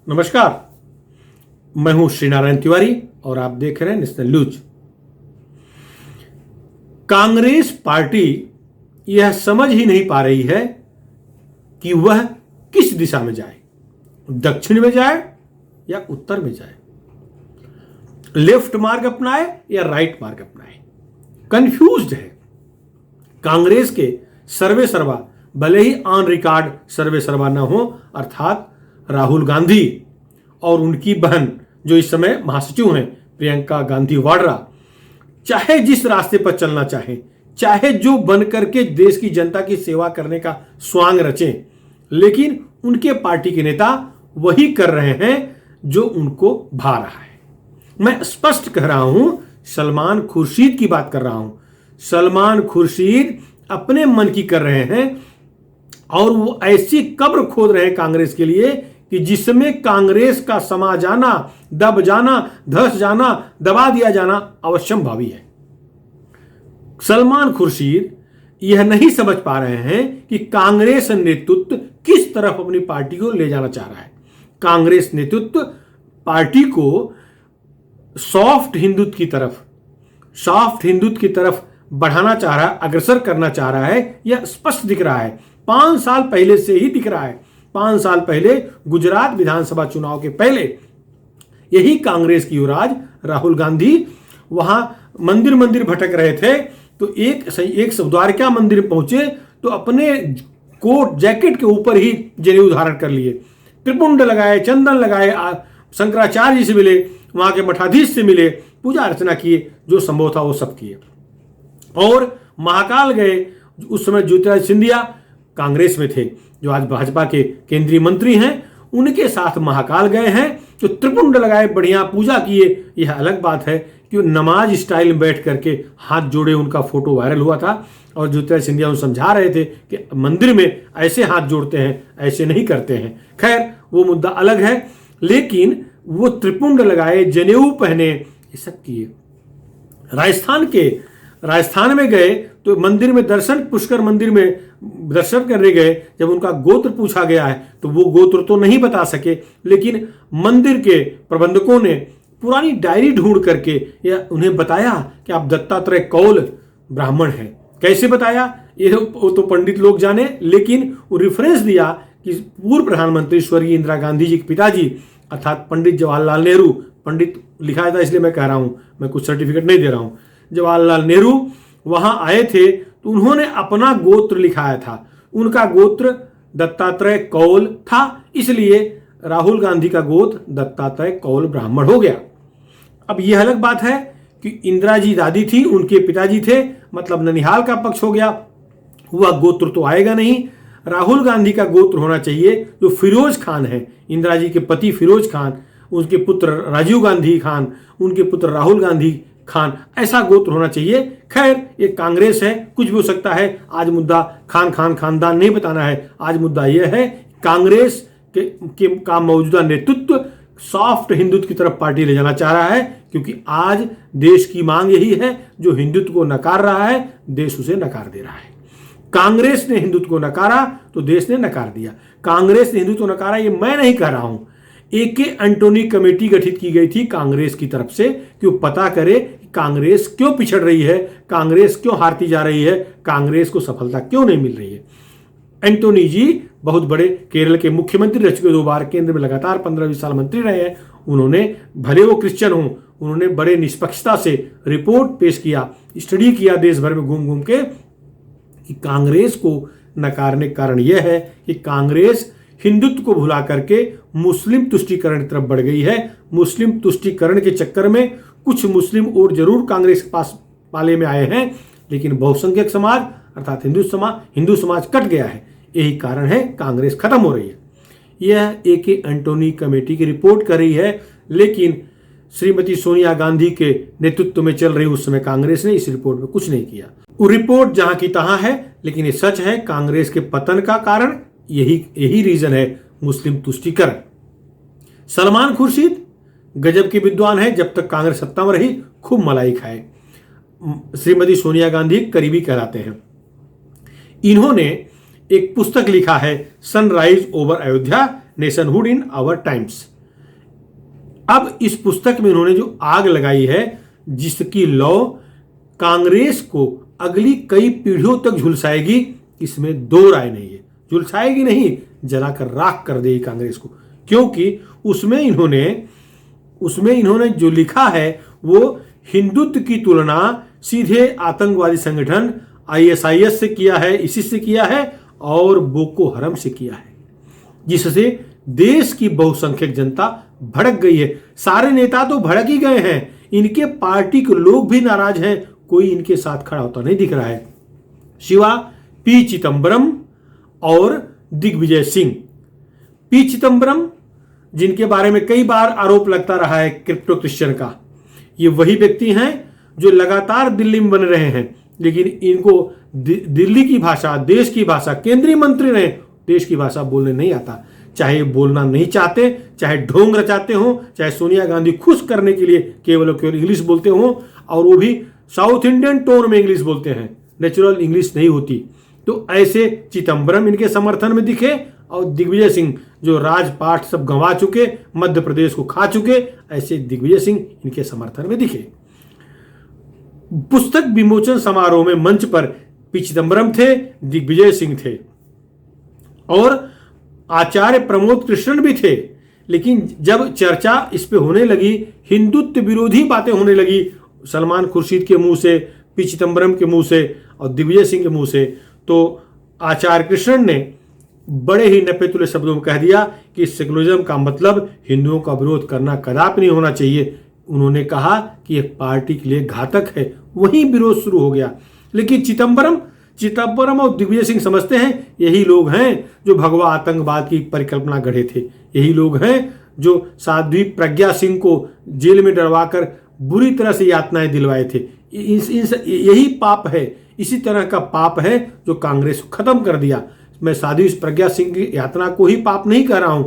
नमस्कार, मैं हूं श्रीनारायण तिवारी और आप देख रहे हैं नेशनल न्यूज। कांग्रेस पार्टी यह समझ ही नहीं पा रही है कि वह किस दिशा में जाए, दक्षिण में जाए या उत्तर में जाए, लेफ्ट मार्ग अपनाए या राइट मार्ग अपनाए। कंफ्यूज्ड है। कांग्रेस के सर्वे सर्वा, भले ही ऑन रिकॉर्ड सर्वे सर्वा न हो, अर्थात राहुल गांधी और उनकी बहन जो इस समय महासचिव हैं प्रियंका गांधी वाड्रा, चाहे जिस रास्ते पर चलना चाहें, चाहे जो बन करके देश की जनता की सेवा करने का स्वांग रचें, लेकिन उनके पार्टी के नेता वही कर रहे हैं जो उनको भा रहा है। मैं स्पष्ट कह रहा हूं, सलमान खुर्शीद की बात कर रहा हूं। सलमान खुर्शीद अपने मन की कर रहे हैं और वो ऐसी कब्र खोद रहे हैं कांग्रेस के लिए कि जिसमें कांग्रेस का समा जाना, दब जाना, धस जाना, दबा दिया जाना अवश्यंभावी है। सलमान खुर्शीद यह नहीं समझ पा रहे हैं कि कांग्रेस नेतृत्व किस तरफ अपनी पार्टी को ले जाना चाह रहा है। कांग्रेस नेतृत्व पार्टी को सॉफ्ट हिंदुत्व की तरफ बढ़ाना चाह रहा है, अग्रसर करना चाह रहा है। यह स्पष्ट दिख रहा है, 5 साल पहले से ही दिख रहा है। 5 साल पहले गुजरात विधानसभा चुनाव के पहले यही कांग्रेस की युवराज राहुल गांधी वहां मंदिर भटक रहे थे, तो एक द्वारका मंदिर पहुंचे तो अपने कोट जैकेट के ऊपर ही जनेऊ धारण कर लिए, त्रिपुंड लगाए, चंदन लगाए, शंकराचार्य जी से मिले, वहां के मठाधीश से मिले, पूजा अर्चना किए, जो संभव था वो सब किए। और महाकाल गए। उस समय ज्योतिरादित्य सिंधिया कांग्रेस में थे, जो आज भाजपा के केंद्रीय मंत्री हैं, उनके साथ महाकाल गए हैं, तो त्रिपुंड लगाए, बढ़िया पूजा किए। यह अलग बात है कि नमाज स्टाइल में बैठ करके हाथ जोड़े, उनका फोटो वायरल हुआ था और ज्योतिरादित्य सिंधिया उन्हें समझा रहे थे कि मंदिर में ऐसे हाथ जोड़ते हैं, ऐसे नहीं करते हैं। खैर, वो मुद्दा अलग है, लेकिन वो त्रिपुंड लगाए, जनेऊ पहने, ये सब किए। राजस्थान में गए तो मंदिर में पुष्कर मंदिर में दर्शन करने गए। जब उनका गोत्र पूछा गया है तो वो गोत्र तो नहीं बता सके, लेकिन मंदिर के प्रबंधकों ने पुरानी डायरी ढूंढ करके उन्हें बताया कि आप दत्तात्रेय कौल ब्राह्मण हैं। कैसे बताया ये तो पंडित लोग जाने, लेकिन वो रेफरेंस दिया कि पूर्व प्रधानमंत्री स्वर्गीय इंदिरा गांधी जी के पिताजी अर्थात पंडित जवाहरलाल नेहरू, पंडित लिखा था इसलिए मैं कह रहा हूं, मैं कुछ सर्टिफिकेट नहीं दे रहा हूं, जवाहरलाल नेहरू वहां आए थे तो उन्होंने अपना गोत्र लिखाया था। उनका गोत्र दत्तात्रेय कौल था, इसलिए राहुल गांधी का गोत्र दत्तात्रेय कौल ब्राह्मण हो गया। अब यह अलग बात है कि इंदिरा जी दादी थी, उनके पिताजी थे, मतलब ननिहाल का पक्ष हो गया, वह गोत्र तो आएगा नहीं। राहुल गांधी का गोत्र होना चाहिए जो फिरोज खान है, इंदिरा जी के पति फिरोज खान, उनके पुत्र राजीव गांधी खान, उनके पुत्र राहुल गांधी खान, ऐसा गोत्र होना चाहिए। खैर, ये कांग्रेस है, कुछ भी हो सकता है। आज मुद्दा खानदान नहीं बताना है। आज मुद्दा यह है कांग्रेस का मौजूदा नेतृत्व सॉफ्ट हिंदुत्व की तरफ पार्टी ले जाना चाह रहा है, क्योंकि आज देश की मांग यही है। जो हिंदुत्व को नकार रहा है, देश उसे नकार दे रहा है। कांग्रेस ने हिंदुत्व को नकारा तो देश ने नकार दिया। कांग्रेस ने हिंदुत्व को नकारा, ये मैं नहीं कह रहा हूं। AK एंटोनी कमेटी गठित की गई थी कांग्रेस की तरफ से कि वो पता करे कि कांग्रेस क्यों पिछड़ रही है, कांग्रेस क्यों हारती जा रही है, कांग्रेस को सफलता क्यों नहीं मिल रही है। एंटोनी जी बहुत बड़े केरल के मुख्यमंत्री रह चुके, 2 बार केंद्र में लगातार 15-20 साल मंत्री रहे हैं। उन्होंने, भले वो क्रिश्चियन हों, उन्होंने बड़े निष्पक्षता से रिपोर्ट पेश किया, स्टडी किया देश भर में घूम के कि कांग्रेस को नकारने का कारण यह है कि कांग्रेस हिंदुत्व को भुला करके मुस्लिम तुष्टीकरण की तरफ बढ़ गई है। मुस्लिम तुष्टीकरण के चक्कर में कुछ मुस्लिम और जरूर कांग्रेस के पास पाले में आए हैं, लेकिन बहुसंख्यक समाज अर्थात हिंदू समाज कट गया है। यही कारण है कांग्रेस खत्म हो रही है। यह AK एंटोनी कमेटी की रिपोर्ट कर रही है, लेकिन श्रीमती सोनिया गांधी के नेतृत्व में चल रही उस समय कांग्रेस ने इस रिपोर्ट में कुछ नहीं किया। वो रिपोर्ट जहां की तहां है, लेकिन ये सच है, कांग्रेस के पतन का कारण यही रीजन है, मुस्लिम तुष्टीकरण। सलमान खुर्शीद गजब के विद्वान है, जब तक कांग्रेस सत्ता में रही खूब मलाई खाए। श्रीमती सोनिया गांधी करीबी कहलाते हैं। इन्होंने एक पुस्तक लिखा है, sunrise over Ayodhya, nationhood in our times. अब इस पुस्तक में इन्होंने जो आग लगाई है, जिसकी लौ कांग्रेस को अगली कई पीढ़ियों तक झुलसाएगी, इसमें दो राय नहीं है। झुलसाएगी नहीं, जलाकर राख कर देगी कांग्रेस को, क्योंकि उसमें इन्होंने जो लिखा है वो हिंदुत्व की तुलना सीधे आतंकवादी संगठन आईएसआईएस से किया है, इसिस से किया है और बोको हरम से किया है, जिससे देश की बहुसंख्यक जनता भड़क गई है। सारे नेता तो भड़क ही गए हैं, इनके पार्टी के लोग भी नाराज हैं, कोई इनके साथ खड़ा होता नहीं दिख रहा है, शिवा पी चिदंबरम और दिग्विजय सिंह। पी चिदंबरम, जिनके बारे में कई बार आरोप लगता रहा है क्रिप्टो क्रिश्चियन का, ये वही व्यक्ति हैं जो लगातार दिल्ली में बन रहे हैं, लेकिन इनको दिल्ली की भाषा, देश की भाषा, केंद्रीय मंत्री रहे, देश की भाषा बोलने नहीं आता। चाहे बोलना नहीं चाहते, चाहे ढोंग रचाते हो, चाहे सोनिया गांधी खुश करने के लिए केवल इंग्लिश बोलते हो, और वो भी साउथ इंडियन टोन में इंग्लिश बोलते हैं, नेचुरल इंग्लिश नहीं होती। तो ऐसे चिदंबरम इनके समर्थन में दिखे, और दिग्विजय सिंह जो राजपाट सब गंवा चुके, मध्य प्रदेश को खा चुके, ऐसे दिग्विजय सिंह इनके समर्थन में दिखे। पुस्तक विमोचन समारोह में मंच पर पी चिदंबरम थे, दिग्विजय सिंह थे और आचार्य प्रमोद कृष्णन भी थे। लेकिन जब चर्चा इस पे होने लगी, हिंदुत्व विरोधी बातें होने लगी सलमान खुर्शीद के मुंह से, पी चिदंबरम के मुंह से और दिग्विजय सिंह के मुंह से, तो आचार्य कृष्णन ने बड़े ही नपे-तुले शब्दों में कह दिया कि सेकुलरिज्म का मतलब हिंदुओं का विरोध करना कदापि नहीं होना चाहिए। उन्होंने कहा कि यह पार्टी के लिए घातक है, वहीं विरोध शुरू हो गया। लेकिन चिदंबरम और दिग्विजय सिंह समझते हैं यही लोग हैं जो भगवा आतंकवाद की परिकल्पना गढ़े थे, यही लोग हैं जो साध्वी प्रज्ञा सिंह को जेल में डरवाकर बुरी तरह से यातनाएं दिलवाए थे। यही पाप है, इसी तरह का पाप है जो कांग्रेस को खत्म कर दिया। मैं साध्वी प्रज्ञा सिंह की यातना को ही पाप नहीं कह रहा हूं,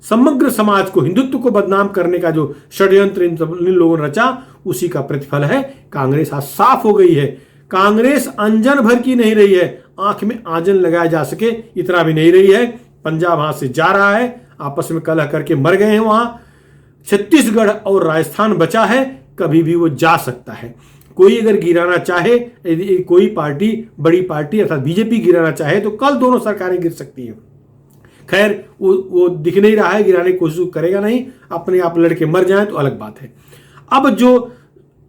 समग्र समाज को, हिंदुत्व को बदनाम करने का जो षड्यंत्र इन लोगों ने रचा, उसी का प्रतिफल है। कांग्रेस आज साफ हो गई है। कांग्रेस अंजन भर की नहीं रही है, आंख में आंजन लगाया जा सके इतना भी नहीं रही है। पंजाब हाथ से जा रहा है, आपस में कलह करके मर गए हैं वहां। छत्तीसगढ़ और राजस्थान बचा है, कभी भी वो जा सकता है। कोई अगर गिराना चाहे, कोई पार्टी, बड़ी पार्टी अर्थात बीजेपी गिराना चाहे, तो कल दोनों सरकारें गिर सकती हैं। खैर वो दिख नहीं रहा है, गिराने की कोशिश करेगा नहीं, अपने आप लड़के मर जाएं तो अलग बात है। अब जो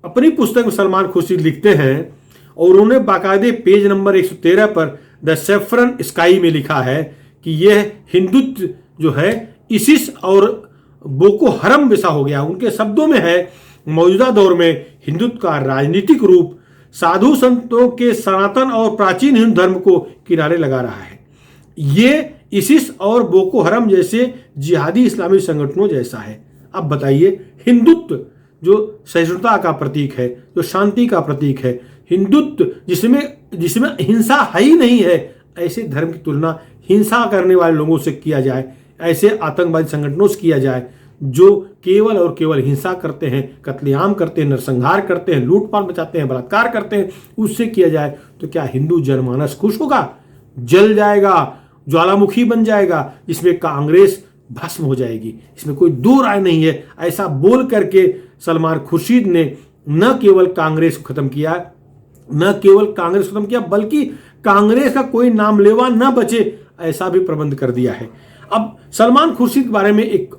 अपनी पुस्तक में सलमान खुर्शीद लिखते हैं, और उन्होंने बाकायदे पेज नंबर 113 पर द सेफ्रन स्काई में लिखा है कि यह हिंदुत्व जो है इसिस और बोको हरम जैसा हो गया। उनके शब्दों में है, मौजूदा दौर में हिंदुत्व का राजनीतिक रूप साधु संतों के सनातन और प्राचीन हिंदू धर्म को किनारे लगा रहा है। ये इसिस और बोको हरम जैसे जिहादी इस्लामी संगठनों जैसा है। अब बताइए, हिंदुत्व जो सहिष्णुता का प्रतीक है, जो शांति का प्रतीक है, हिंदुत्व जिसमें हिंसा है ही नहीं है, ऐसे धर्म की तुलना हिंसा करने वाले लोगों से किया जाए, ऐसे आतंकवादी संगठनों से किया जाए जो केवल और केवल हिंसा करते हैं, कत्लेआम करते हैं, नरसंहार करते हैं, लूटपाट मचाते हैं, बलात्कार करते हैं, उससे किया जाए तो क्या हिंदू जनमानस खुश होगा? जल जाएगा, ज्वालामुखी बन जाएगा, इसमें कांग्रेस भस्म हो जाएगी, इसमें कोई दो राय नहीं है। ऐसा बोल करके सलमान खुर्शीद ने न केवल कांग्रेस को खत्म किया, बल्कि कांग्रेस का कोई नाम लेवा न बचे, ऐसा भी प्रबंध कर दिया है। अब सलमान खुर्शीद के बारे में एक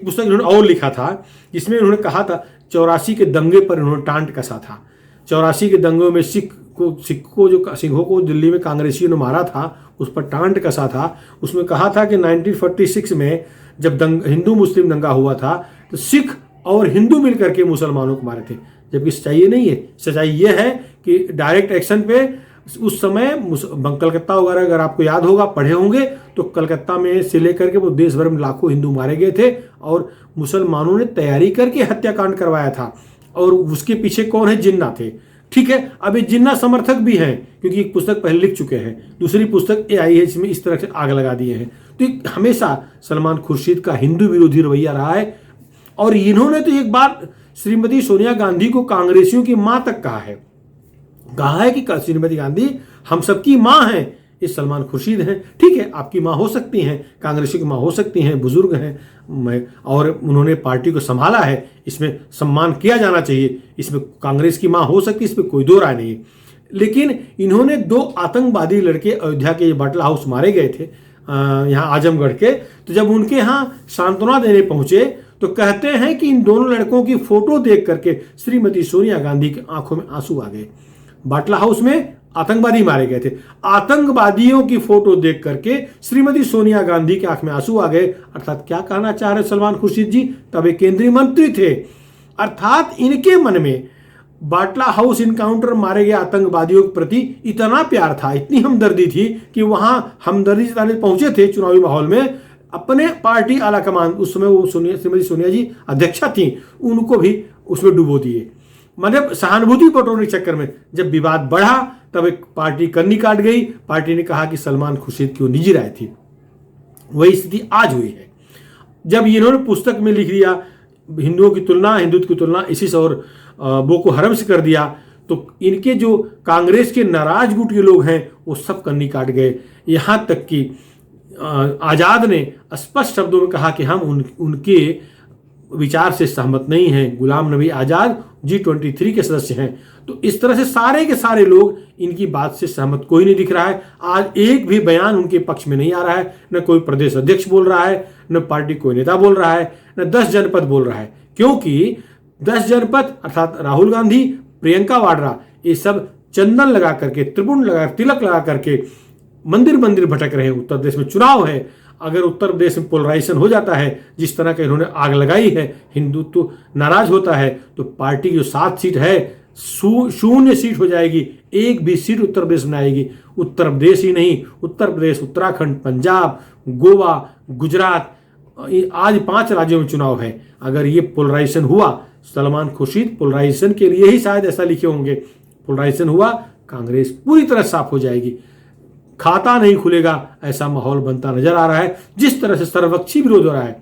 पुस्तक इन्होंने और लिखा था, जिसमें उन्होंने कहा था 84 के दंगे पर इन्होंने टांट कसा था। 84 के दंगों में सिखों को दिल्ली में कांग्रेसियों ने मारा था, उस पर टांट कसा था। उसमें कहा था कि 1946 में जब हिंदू मुस्लिम दंगा हुआ था तो सिख और हिंदू मिलकर के मुसलमानों को मारे थे, जबकि सच्चाई ये नहीं है। सच्चाई ये है कि डायरेक्ट एक्शन पे उस समय कलकत्ता वगैरह, अगर आपको याद होगा, पढ़े होंगे, तो कलकत्ता में से लेकर के वो देश भर में लाखों हिंदू मारे गए थे और मुसलमानों ने तैयारी करके हत्याकांड करवाया था। और उसके पीछे कौन है? जिन्ना थे। ठीक है, अब ये जिन्ना समर्थक भी हैं, क्योंकि एक पुस्तक पहले लिख चुके हैं, दूसरी पुस्तक ये आई है जिसमें इस तरह से आग लगा दिए हैं। तो हमेशा सलमान खुर्शीद का हिंदू विरोधी रवैया रहा है। और इन्होंने तो एक बार श्रीमती सोनिया गांधी को कांग्रेसियों की मां तक कहा है कि श्रीमती गांधी हम सबकी मां हैं, ये सलमान खुर्शीद हैं। ठीक है, आपकी माँ हो सकती हैं, कांग्रेसी की माँ हो सकती हैं, बुजुर्ग हैं और उन्होंने पार्टी को संभाला है, इसमें सम्मान किया जाना चाहिए। इसमें कांग्रेस की माँ हो सकती है, इसमें कोई दो राय नहीं है। लेकिन इन्होंने 2 आतंकवादी लड़के अयोध्या के बाटला हाउस मारे गए थे यहाँ आजमगढ़ के, तो जब उनके यहाँ सांत्वना देने पहुंचे तो कहते हैं कि इन दोनों लड़कों की फोटो देख करके श्रीमती सोनिया गांधी की आंखों में आंसू आ गए। बाटला हाउस में आतंकवादी मारे गए थे, आतंकवादियों की फोटो देख करके श्रीमती सोनिया गांधी की आंख में आंसू आ गए। अर्थात क्या कहना चाह रहे सलमान खुर्शीद जी? तब एक केंद्रीय मंत्री थे, अर्थात इनके मन में बाटला हाउस इनकाउंटर मारे गए आतंकवादियों के प्रति इतना प्यार था, इतनी हमदर्दी थी कि वहां हमदर्दी जताने पहुंचे थे चुनावी माहौल में। अपने पार्टी आला कमान, उस समय वो श्रीमती सोनिया जी अध्यक्षा थी, उनको भी उसमें डुबो दिए। मतलब सहानुभूति बटोरने के चक्कर में जब विवाद बढ़ा तब एक पार्टी कन्नी काट गई। पार्टी ने कहा कि सलमान खुर्शीद की वो निजी राय थी। वही स्थिति आज हुई है। जब इन्होंने पुस्तक में लिख दिया हिंदुओं की तुलना, हिंदुत्व की तुलना इसी और बोको हरम से कर दिया, तो इनके जो कांग्रेस के नाराज गुट के लोग हैं वो सब कन्नी काट गए। यहां तक कि आजाद ने स्पष्ट शब्दों में कहा कि हम उनके विचार से सहमत नहीं हैं। गुलाम नबी आजाद G23 के सदस्य हैं। तो इस तरह से सारे के सारे लोग इनकी बात से सहमत कोई नहीं दिख रहा है। आज एक भी बयान उनके पक्ष में नहीं आ रहा है, न कोई प्रदेश अध्यक्ष बोल रहा है, न पार्टी कोई नेता बोल रहा है, न 10 जनपद बोल रहा है। क्योंकि 10 जनपद अर्थात राहुल गांधी, प्रियंका वाड्रा, ये सब चंदन लगा करके, त्रिपुण लगा, तिलक लगा करके मंदिर मंदिर भटक रहे हैं। उत्तर प्रदेश में चुनाव है, अगर उत्तर प्रदेश में पोलराइजेशन हो जाता है, जिस तरह का इन्होंने आग लगाई है, हिंदुत्व नाराज होता है, तो पार्टी की जो 7 सीट है 0 सीट हो जाएगी। एक भी सीट उत्तर प्रदेश में आएगी। उत्तर प्रदेश ही नहीं, उत्तर प्रदेश, उत्तराखंड, पंजाब, गोवा, गुजरात, आज 5 राज्यों में चुनाव है। अगर ये पोलराइजेशन हुआ, सलमान खुर्शीद पोलराइजेशन के लिए ही शायद ऐसा लिखे होंगे, पोलराइजेशन हुआ, कांग्रेस पूरी तरह साफ हो जाएगी, खाता नहीं खुलेगा, ऐसा माहौल बनता नजर आ रहा है। जिस तरह से सर्वपक्षी विरोध हो रहा है,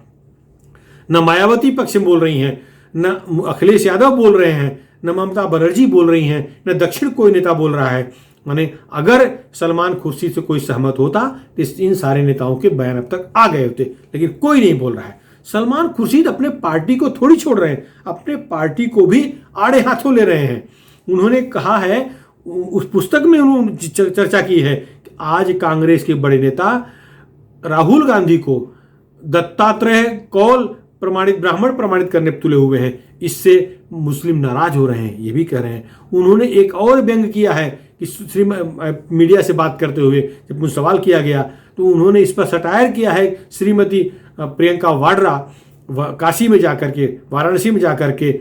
न मायावती पक्ष में बोल रही हैं, न अखिलेश यादव बोल रहे हैं, न ममता बनर्जी बोल रही हैं, न दक्षिण कोई नेता बोल रहा है। माने अगर सलमान खुर्शीद से कोई सहमत होता तो इन सारे नेताओं के बयान अब तक आ गए होते, लेकिन कोई नहीं बोल रहा है। सलमान खुर्शीद अपने पार्टी को थोड़ी छोड़ रहे हैं, अपने पार्टी को भी आड़े हाथों ले रहे हैं। उन्होंने कहा है, उस पुस्तक में उन्होंने चर्चा की है कि आज कांग्रेस के बड़े नेता राहुल गांधी को दत्तात्रेय कौल प्रमाणित, ब्राह्मण प्रमाणित करने तुले हुए हैं। इससे मुस्लिम नाराज हो रहे हैं, ये भी कह रहे हैं। उन्होंने एक और व्यंग किया है कि मीडिया से बात करते हुए जब मुझे सवाल किया गया तो उन्होंने इस पर सटायर किया है। श्रीमती प्रियंका वाड्रा काशी में जाकर के, वाराणसी में जाकर के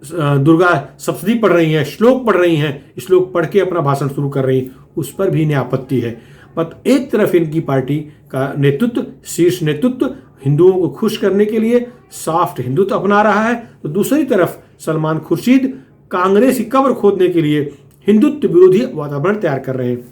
दुर्गा सप्तशती पढ़ रही हैं, श्लोक पढ़ रही हैं, श्लोक पढ़ के अपना भाषण शुरू कर रही हैं, उस पर भी इन्हें आपत्ति है। पर एक तरफ इनकी पार्टी का नेतृत्व, शीर्ष नेतृत्व हिंदुओं को खुश करने के लिए सॉफ्ट हिंदुत्व अपना रहा है, तो दूसरी तरफ सलमान खुर्शीद कांग्रेस की कब्र खोदने के लिए हिंदुत्व विरोधी वातावरण तैयार कर रहे हैं।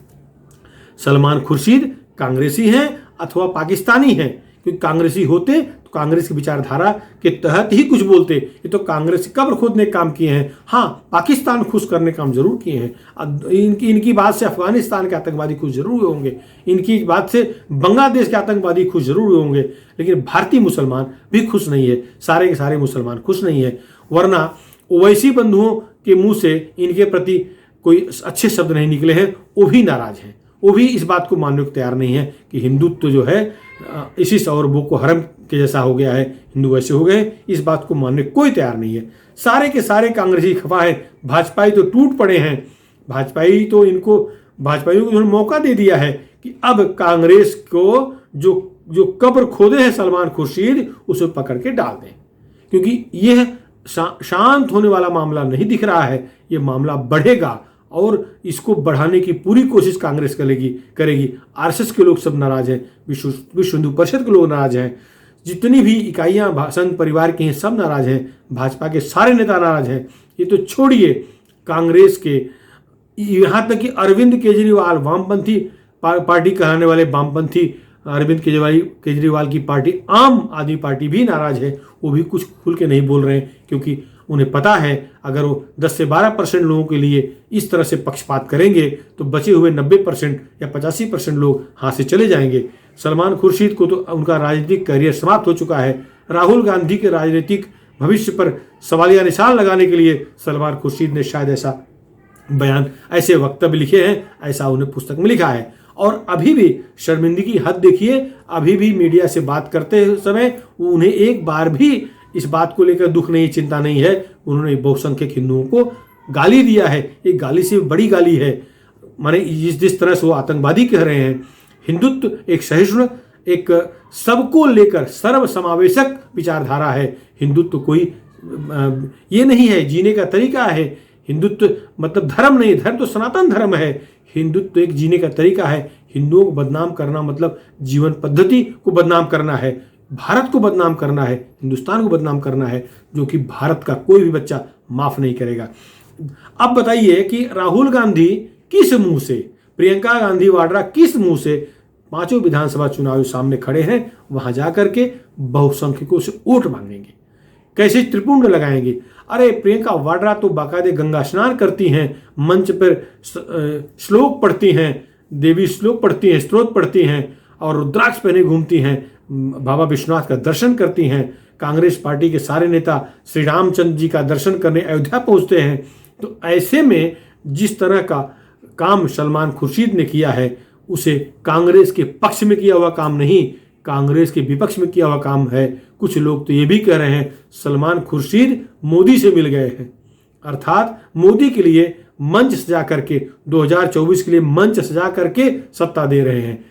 सलमान खुर्शीद कांग्रेसी हैं अथवा पाकिस्तानी हैं, क्योंकि कांग्रेसी होते तो कांग्रेस की विचारधारा के तहत ही कुछ बोलते। ये तो कांग्रेस की कब्र खोदने काम किए हैं। हाँ, पाकिस्तान खुश करने काम जरूर किए हैं। इनकी बात से अफगानिस्तान के आतंकवादी खुश जरूर हुए होंगे, इनकी बात से बांग्लादेश के आतंकवादी खुश जरूर हुए होंगे, लेकिन भारतीय मुसलमान भी खुश नहीं है। सारे के सारे मुसलमान खुश नहीं है, वरना ओवैसी बंधुओं के मुंह से इनके प्रति कोई अच्छे शब्द नहीं निकले हैं, वो भी नाराज हैं। वो भी इस बात को मानने को तैयार नहीं है कि हिंदुत्व जो है इसी और बोको हरम के जैसा हो गया है, हिंदू वैसे हो गए, इस बात को मानने कोई तैयार नहीं है। सारे के सारे कांग्रेसी खफा है। भाजपाई तो टूट पड़े हैं। भाजपाई को उन्होंने मौका दे दिया है कि अब कांग्रेस को जो कब्र खोदे हैं सलमान खुर्शीद, उसे पकड़ के डाल दें, क्योंकि यह शांत होने वाला मामला नहीं दिख रहा है। यह मामला बढ़ेगा और इसको बढ़ाने की पूरी कोशिश कांग्रेस करेगी। आरएसएस के लोग सब नाराज हैं, विश्व हिंदू परिषद के लोग नाराज हैं, जितनी भी इकाइयां संघ परिवार की हैं सब नाराज हैं, भाजपा के सारे नेता नाराज हैं। ये तो छोड़िए कांग्रेस के, यहाँ तक कि अरविंद केजरीवाल, वामपंथी पार्टी कहलाने वाले वामपंथी अरविंद केजरीवाल की पार्टी आम आदमी पार्टी भी नाराज है। वो भी कुछ खुल के नहीं बोल रहे हैं, क्योंकि उन्हें पता है अगर वो 10 से 12% लोगों के लिए इस तरह से पक्षपात करेंगे तो बचे हुए 90% या 85% लोग हाथ से चले जाएंगे। सलमान खुर्शीद को तो उनका राजनीतिक करियर समाप्त हो चुका है। राहुल गांधी के राजनीतिक भविष्य पर सवालिया निशान लगाने के लिए सलमान खुर्शीद ने शायद ऐसा बयान, ऐसे वक्तव्य लिखे हैं, ऐसा उन्हें पुस्तक में लिखा है। और अभी भी शर्मिंदगी की हद देखिए, अभी भी मीडिया से बात करते समय उन्हें एक बार भी इस बात को लेकर दुख नहीं, चिंता नहीं है। उन्होंने बहुसंख्यक हिंदुओं को गाली दिया है, एक गाली से बड़ी गाली है। माने जिस तरह से वो आतंकवादी कह रहे हैं। हिंदुत्व एक सहिष्णु, एक सबको लेकर सर्वसमावेशक विचारधारा है। हिंदुत्व कोई ये नहीं है, जीने का तरीका है। हिंदुत्व मतलब धर्म नहीं, धर्म तो सनातन धर्म है। हिंदुत्व एक जीने का तरीका है। हिंदुओं को बदनाम करना मतलब जीवन पद्धति को बदनाम करना है, भारत को बदनाम करना है, हिंदुस्तान को बदनाम करना है, जो कि भारत का कोई भी बच्चा माफ नहीं करेगा। अब बताइए कि राहुल गांधी किस मुंह से, प्रियंका गांधी वाड्रा किस मुंह से 5 विधानसभा चुनाव सामने खड़े हैं, वहां जाकर के बहुसंख्यकों से वोट मांगेंगे, कैसे त्रिपुंड लगाएंगे। अरे प्रियंका वाड्रा तो बाकायदे गंगा स्नान करती हैं, मंच पर श्लोक पढ़ती हैं, देवी श्लोक पढ़ती हैं, स्तोत्र पढ़ती हैं और रुद्राक्ष पहने घूमती हैं, बाबा विश्वनाथ का दर्शन करती हैं। कांग्रेस पार्टी के सारे नेता श्री रामचंद्र जी का दर्शन करने अयोध्या पहुंचते हैं। तो ऐसे में जिस तरह का काम सलमान खुर्शीद ने किया है, उसे कांग्रेस के पक्ष में किया हुआ काम नहीं, कांग्रेस के विपक्ष में किया हुआ काम है। कुछ लोग तो ये भी कह रहे हैं सलमान खुर्शीद मोदी से मिल गए हैं, अर्थात मोदी के लिए मंच सजा करके 2024 के लिए मंच सजा करके सत्ता दे रहे हैं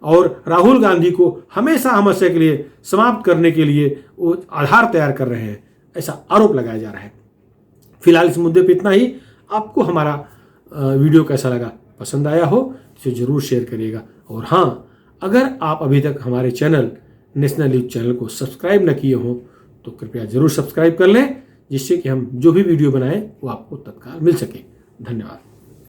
और राहुल गांधी को हमेशा हमेशा के लिए समाप्त करने के लिए वो आधार तैयार कर रहे हैं, ऐसा आरोप लगाया जा रहा है। फिलहाल इस मुद्दे पे इतना ही। आपको हमारा वीडियो कैसा लगा, पसंद आया हो तो जरूर शेयर करिएगा। और हाँ, अगर आप अभी तक हमारे चैनल नेशनल न्यूज चैनल को सब्सक्राइब न किए हो तो कृपया जरूर सब्सक्राइब कर लें, जिससे कि हम जो भी वीडियो बनाएं वो आपको तत्काल मिल सके। धन्यवाद।